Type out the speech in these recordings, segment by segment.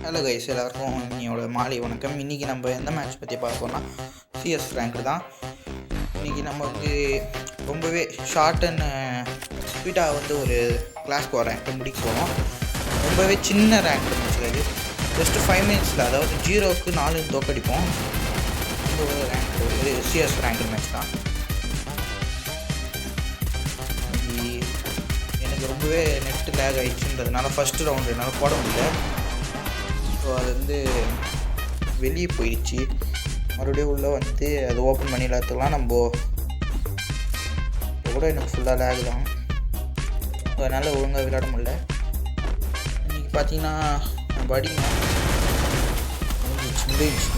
Hello guys, எல்லாருக்கும் என்னோட மாலை வணக்கம். இன்றைக்கி நம்ம எந்த மேட்ச் பற்றி பார்க்கோன்னா சிஎஸ் ரேங்க் தான். இன்றைக்கி நம்ம ரொம்பவே ஷார்ட் அண்ட் ஸ்பீடாக ஒரு கிளாஸ் ரேங்க் முடிக்க போகிறோம். ரொம்பவே சின்ன ரேங்க் மேட்ச் அது. ஜஸ்ட்டு 5 மினிட்ஸில், அதாவது 0க்கு 4 தோக்கடிப்போம். இந்த ஒரு ரேங்க் ஒரு சிஎஸ் ரேங்க் மேட்ச் தான். எனக்கு ரொம்பவே நெட்டு லேக் ஆகிடுச்சுன்றதுனால ஃபஸ்ட்டு ரவுண்டு என்னால் போட முடியல. ஸோ அது வெளியே போயிடுச்சு. மறுபடியும் உள்ளே அது ஓப்பன் பண்ணி எல்லாத்துக்கலாம். நம்ம இப்போ கூட எனக்கு ஃபுல்லாக லேக் தான், அதனால் ஒழுங்காக விளையாட முடியல. இன்றைக்கி பார்த்தீங்கன்னா நம்ம அடிக்கணும்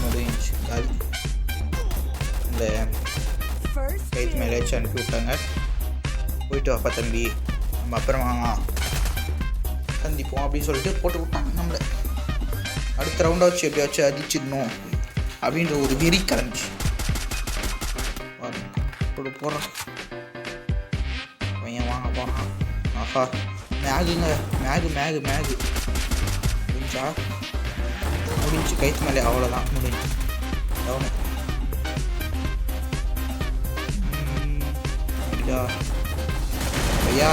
முடிஞ்சு காலி. இந்த கைத்து மேலே வச்சு அனுப்பி விட்டாங்க. போயிட்டு வாப்பா தம்பி, நம்ம அப்புறமா சந்திப்போம் அப்படின்னு சொல்லிட்டு போட்டு விட்டாங்க. நம்மளை அடுத்த ரவுண்டாக வச்சு எப்படியாச்சும் அடிச்சிடணும் அப்படின்ற ஒரு வெறி கிளம்பிச்சு. போடுறான் பையன், வாங்க போகிறான். ஆஹா, மேகு முடிஞ்சு கைத்து மேலே அவ்வளோதான், முடிஞ்சு டவுனு. ஐயா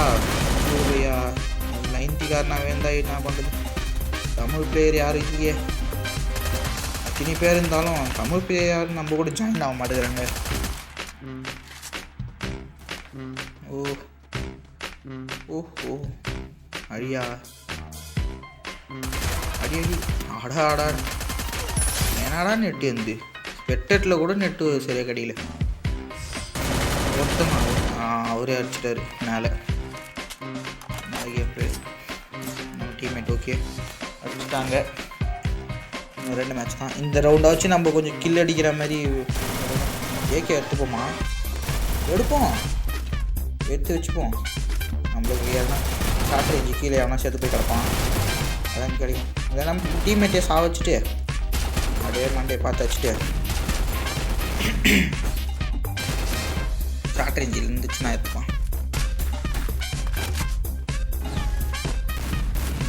90காரனாக வேண்டாம், என்ன பண்ணுறது? தமிழ் பிளேயர் யாரும் இல்லையே. அத்தனை பேர் இருந்தாலும் தமிழ் பிளேயர் யாரும் நம்ம கூட ஜாயின் ஆக மாட்டேங்கிறாங்க. ஓஹோ அடியா அடி ஆடா என்னடா நெட்டு வந்து ஸ்பெக்டேட்டில் கூட நெட்டு சரியாக கடியில். ஒருத்தங்க அவரே அடிச்சிட்டாரு மேலே. நம்ம டீம்மேட் ஓகே அடிச்சுட்டாங்க. 2 மேட்ச் தான். இந்த ரவுண்டாச்சு நம்ம கொஞ்சம் கில் அடிக்கிற மாதிரி ஏகே எடுப்போம், எடுத்து வச்சுப்போம். நம்மளுக்கு ஏன்னா ஷார்ட் ரேஞ்சு கீழே எவனா சேர்த்து போய் கிடப்பான், அதான் கிடைக்கும். இதை நம்ம டீம்மேட்டே வச்சுட்டு அப்படியே மண்டே பார்த்து வச்சுட்டு ஷார்ட் ரேஞ்சில் இருந்துச்சுன்னா எடுத்துப்பான்.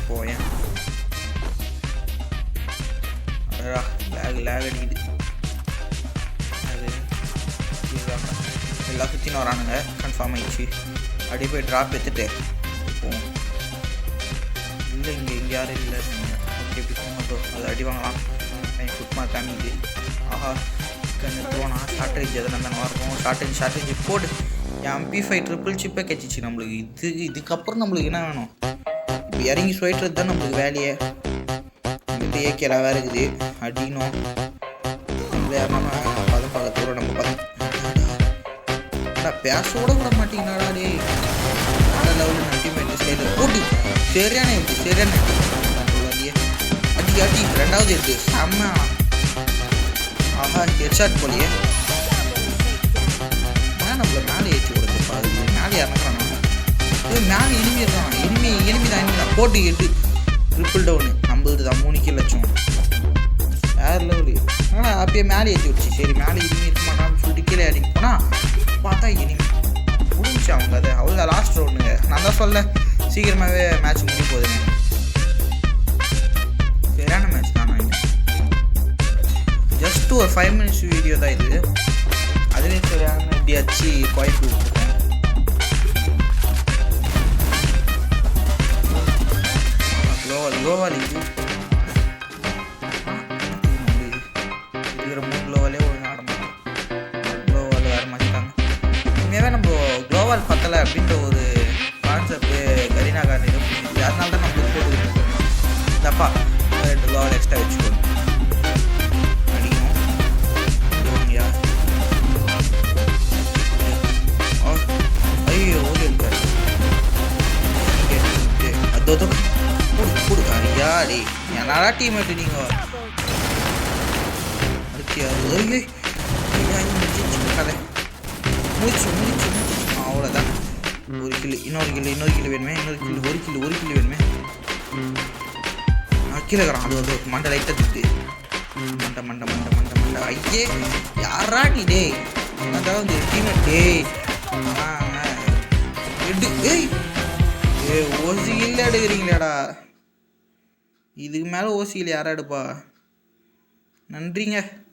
போயேன் லேக் அடிக்குது. அது எல்லாம் சுற்றின்னு வரானுங்க, கன்ஃபார்ம் ஆகிடுச்சு. அப்படியே போய் ட்ராப் எடுத்துட்டு போவோம். இல்லை இங்கே யாரும் இல்லை. ஓகே, இப்படி போங்க, அது அடி வாங்கலாம். சுத்தமா காமிக்குது. ஆஹா, போனா ஷார்ட் ரேஞ்ச் எதனா தானே இருக்கும். ஷார்ட் ரேஞ்சு போட்டு MP5 ட்ரிபிள் சிப்பே கச்சிச்சு நம்மளுக்கு. இதுக்கப்புறம் நம்மளுக்கு என்ன வேணும்? இப்போ இறங்கி சொல்லிட்டுறது தான் நம்மளுக்கு வேலையே. இந்த ஏக்கேலா வேறு இருக்குது, அடிக்கணும். பதம் பார்க்கத்தோட நம்ம பேசோட விட மாட்டீங்கன்னாடா டே. லெவலில் அல்டிமேட் ஸ்டைலு போட்டு சரியான அடி 2வது எடுத்து செம்ம. ஆஹா, ஹெட்ஷாட் போலியே. நம்மள மேலே ஏற்றி விடுறதுப்பா. அது மேலே இறங்குறான். மேலே எனிமி தான் போட்டு 8 ட்ரிபிள் டவுனு. நம்மளுது தான் 3 கில் லட்சம். வேறு லெவலு. ஆனால் அப்பயே மேலே ஏற்றி விடுச்சு. சரி, மேலே இனிமே இருக்க மாட்டான்னு சொல்லிட்டு கீழே அடிக்க போனால் பார்த்தா இனிமே முடிஞ்சு அவங்க. அது அவ்வளோ லாஸ்ட் ரவுண்டுங்க. நான் தான் சொல்ல சீக்கிரமாகவே மேட்ச் முடிய போகுதுங்க. சரியான மேட்ச் தான். நான் ஜஸ்ட்டு ஒரு 5 மினிட்ஸ் வீடியோ தான் இது. அதுலேயே சரியான எப்படியாச்சு குவாய்ப்பு விட்டுருக்கேன். குளோவால் இது இருக்கிற 3 குளோவாலே ஒழுங்காக ஆட மாட்டோம். குளோவால் வேறு மாற்றிட்டாங்க. உண்மையாகவே நம்ம குளோவால் பத்தலை அப்படின்ற ஒரு கான்செப்ட்டு கரீனா கார்டு இது புரிஞ்சுது. அதனால தான் நம்மளுக்கு போட்டு தப்பா 2 குளோவால் எக்ஸ்ட்ரா வச்சுக்கணும். அடிக்கணும். ஐயோ ஓடி இருக்காரு. அதோ ஐயா டே, என்னடா டீம்மேட்டு நீங்கள் முடிச்சு அவ்வளோதான். ஒரு கிலோ இன்னொரு கிலோ வேணுமே. ஒரு கிலோ வேணுமே. கீழே இருக்கிறான். அது மண்டை லைட்டாக திட்டு. மண்டை ஐயே யாரா நீ டே? அதாவது டீம்மேட் டே ஒரு கில் எடுக்கிறீங்களாடா. இதுக்கு மேலே ஓசியில் யாரா எடுப்பா? நன்றிங்க.